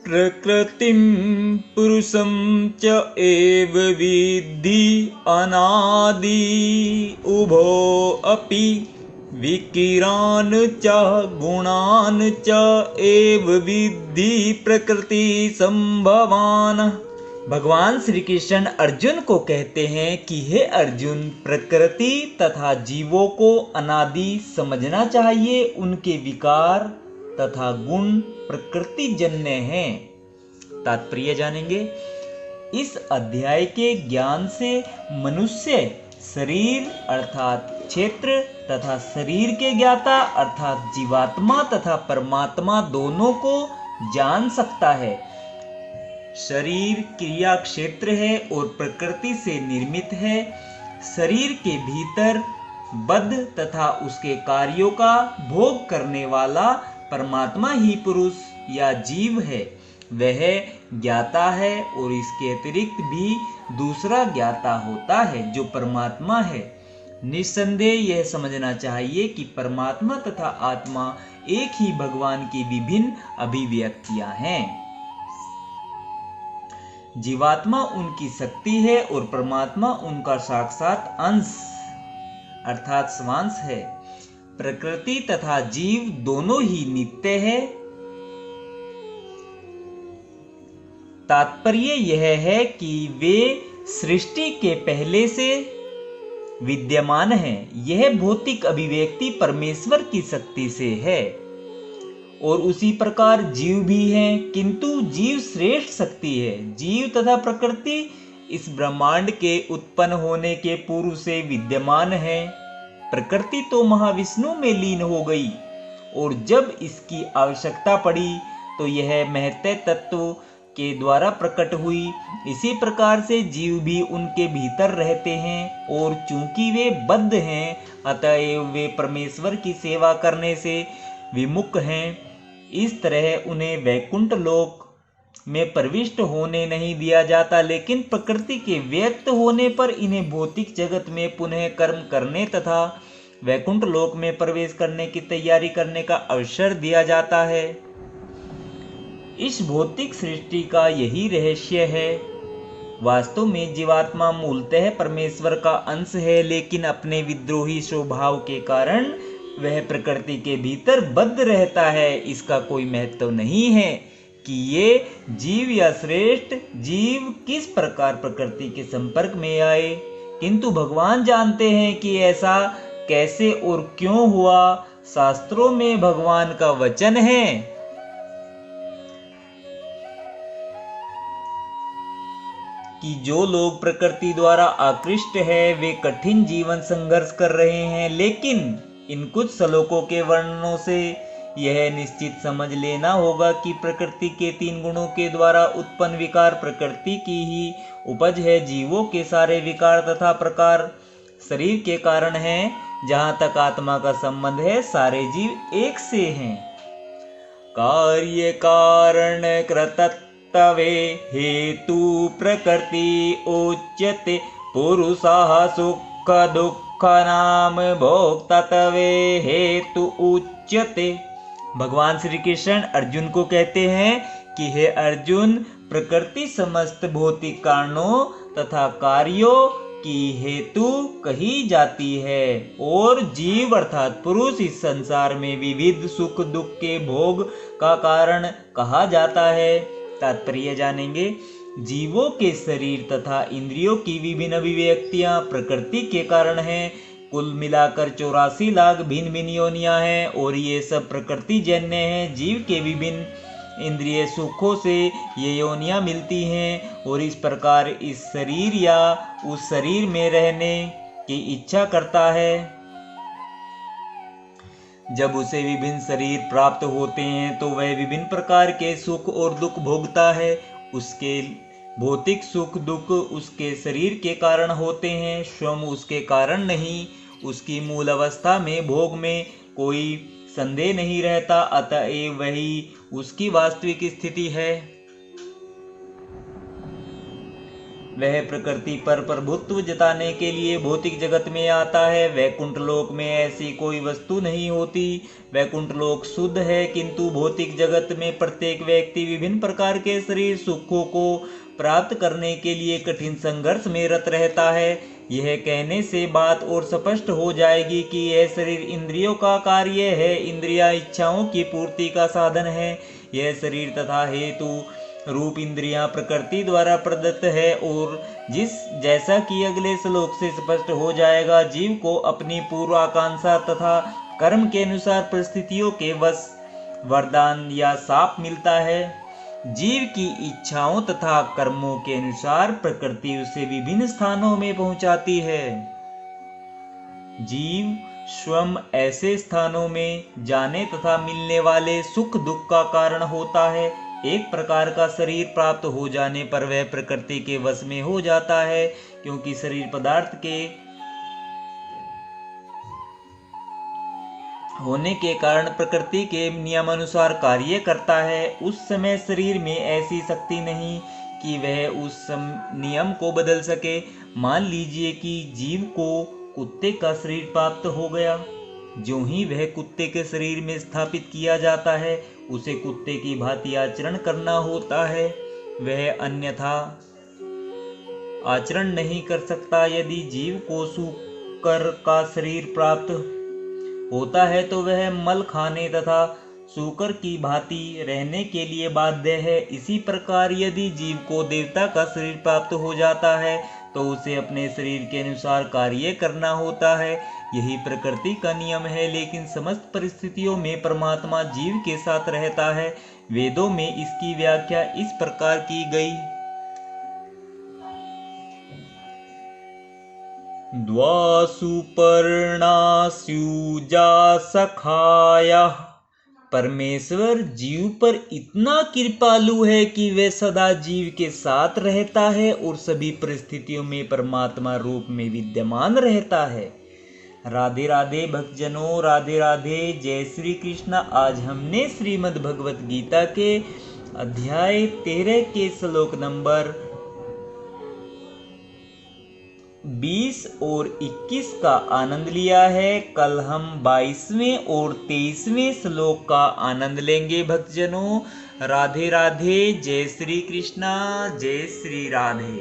प्रकृतिं पुरुषं च एव विद्धि अनादि उभो अपि विकिरान् च गुणान् च एव विद्धि प्रकृति संभवान्। भगवान श्री कृष्ण अर्जुन को कहते हैं कि हे अर्जुन, प्रकृति तथा जीवों को अनादि समझना चाहिए। उनके विकार तथा गुण प्रकृति जन्य हैं। तात्पर्य जानेंगे। इस अध्याय के ज्ञान से मनुष्य शरीर अर्थात क्षेत्र तथा शरीर के ज्ञाता अर्थात जीवात्मा तथा परमात्मा दोनों को जान सकता है। शरीर क्रिया क्षेत्र है और प्रकृति से निर्मित है। शरीर के भीतर बद्ध तथा उसके कार्यों का भोग करने वाला परमात्मा ही पुरुष या जीव है। वह ज्ञाता है और इसके अतिरिक्त भी दूसरा ज्ञाता होता है जो परमात्मा है। निस्संदेह यह समझना चाहिए कि परमात्मा तथा आत्मा एक ही भगवान की विभिन्न अभिव्यक्तियां हैं। जीवात्मा उनकी शक्ति है और परमात्मा उनका साक्षात अंश अर्थात स्वांश है। प्रकृति तथा जीव दोनों ही नित्य है। तात्पर्य यह है कि वे सृष्टि के पहले से विद्यमान हैं। यह भौतिक अभिव्यक्ति परमेश्वर की शक्ति से है और उसी प्रकार जीव भी हैं, किंतु जीव श्रेष्ठ शक्ति है। जीव तथा प्रकृति इस ब्रह्मांड के उत्पन्न होने के पूर्व से विद्यमान है। प्रकृति तो महाविष्णु में लीन हो गई और जब इसकी आवश्यकता पड़ी तो यह महत्व तत्व के द्वारा प्रकट हुई। इसी प्रकार से जीव भी उनके भीतर रहते हैं और चूंकि वे बद्ध हैं अतएव वे परमेश्वर की सेवा करने से विमुख हैं। इस तरह उन्हें वैकुंठ लोक में प्रविष्ट होने नहीं दिया जाता, लेकिन प्रकृति के व्यक्त होने पर इन्हें भौतिक जगत में पुनः कर्म करने तथा वैकुंठ लोक में प्रवेश करने की तैयारी करने का अवसर दिया जाता है। इस भौतिक सृष्टि का यही रहस्य है। वास्तव में जीवात्मा मूलतः परमेश्वर का अंश है, लेकिन अपने विद्रोही स्वभाव के कारण वह प्रकृति के भीतर बद्ध रहता है। इसका कोई महत्व नहीं है कि ये जीव या श्रेष्ठ जीव किस प्रकार प्रकृति के संपर्क में आए, किंतु भगवान जानते हैं कि ऐसा कैसे और क्यों हुआ। शास्त्रों में भगवान का वचन है कि जो लोग प्रकृति द्वारा आकृष्ट है वे कठिन जीवन संघर्ष कर रहे हैं, लेकिन इन कुछ श्लोकों के वर्णनों से यह निश्चित समझ लेना होगा कि प्रकृति के 3 गुणों के द्वारा उत्पन्न विकार प्रकृति की ही उपज है। जीवों के सारे विकार तथा प्रकार शरीर के कारण हैं। जहाँ तक आत्मा का संबंध है सारे जीव एक से हैं। कार्य कारण कृतत्वे हेतु प्रकृति उच्यते पुरुषः सुख दुख नाम भोक्तव्ये हेतु उच्यते। भगवान श्री कृष्ण अर्जुन को कहते हैं कि हे अर्जुन, प्रकृति समस्त भौतिक कारणों तथा कार्यों की हेतु कही जाती है और जीव अर्थात पुरुष इस संसार में विविध सुख दुख के भोग का कारण कहा जाता है। तात्पर्य जानेंगे। जीवों के शरीर तथा इंद्रियों की विभिन्न अभिव्यक्तियां प्रकृति के कारण हैं। कुल मिलाकर 84 लाख भिन्न भिन्न योनियां हैं और ये सब प्रकृति जन्य हैं। जीव के विभिन्न इंद्रिय सुखों से ये योनियां मिलती हैं और इस प्रकार इस शरीर या उस शरीर में रहने की इच्छा करता है। जब उसे विभिन्न शरीर प्राप्त होते हैं तो वह विभिन्न प्रकार के सुख और दुख भोगता है। उसके भौतिक सुख दुख उसके शरीर के कारण होते हैं, स्वयं उसके कारण नहीं। उसकी मूल अवस्था में भोग में कोई संदेह नहीं रहता, अतएव वही उसकी वास्तविक स्थिति है। वह प्रकृति पर प्रभुत्व जताने के लिए भौतिक जगत में आता है। वैकुंठ लोक में ऐसी कोई वस्तु नहीं होती। वैकुंठ लोक शुद्ध है, किंतु भौतिक जगत में प्रत्येक व्यक्ति विभिन्न प्रकार के शरीर सुखों को प्राप्त करने के लिए कठिन संघर्ष में रत रहता है। यह कहने से बात और स्पष्ट हो जाएगी कि यह शरीर इंद्रियों का कार्य है। इंद्रियां इच्छाओं की पूर्ति का साधन है। यह शरीर तथा हेतु रूप इंद्रियां प्रकृति द्वारा प्रदत्त है। और जैसा कि अगले श्लोक से स्पष्ट हो जाएगा, जीव को अपनी पूर्वाकांक्षा तथा कर्म के अनुसार परिस्थितियों के वश वरदान या शाप मिलता है। जीव की इच्छाओं तथा कर्मों के अनुसार प्रकृति उसे विभिन्न स्थानों में पहुंचाती है। जीव स्वयं ऐसे स्थानों में जाने तथा मिलने वाले सुख दुख का कारण होता है। एक प्रकार का शरीर प्राप्त हो जाने पर वह प्रकृति के वश में हो जाता है, क्योंकि शरीर पदार्थ के होने के कारण प्रकृति के नियमानुसार कार्य करता है। उस समय शरीर में ऐसी शक्ति नहीं कि वह उस नियम को बदल सके। मान लीजिए कि जीव को कुत्ते का शरीर प्राप्त हो गया। जो ही वह कुत्ते के शरीर में स्थापित किया जाता है, उसे कुत्ते की भांति आचरण करना होता है। वह अन्यथा आचरण नहीं कर सकता। यदि जीव को सूकर का शरीर प्राप्त होता है तो वह मल खाने तथा सूकर की भांति रहने के लिए बाध्य है। इसी प्रकार यदि जीव को देवता का शरीर प्राप्त हो जाता है तो उसे अपने शरीर के अनुसार कार्य करना होता है। यही प्रकृति का नियम है। लेकिन समस्त परिस्थितियों में परमात्मा जीव के साथ रहता है। वेदों में इसकी व्याख्या इस प्रकार की गई। द्वासु पर्णास्युजा सखायः। परमेश्वर जीव पर इतना कृपालु है कि वह सदा जीव के साथ रहता है और सभी परिस्थितियों में परमात्मा रूप में विद्यमान रहता है। राधे राधे भक्तजनों, राधे राधे, जय श्री कृष्ण। आज हमने श्रीमद् भगवत गीता के अध्याय 13 के श्लोक नंबर 20 और 21 का आनंद लिया है। कल हम 22वें और 23वें श्लोक का आनंद लेंगे भक्तजनों। राधे राधे, जय श्री कृष्णा, जय श्री राधे।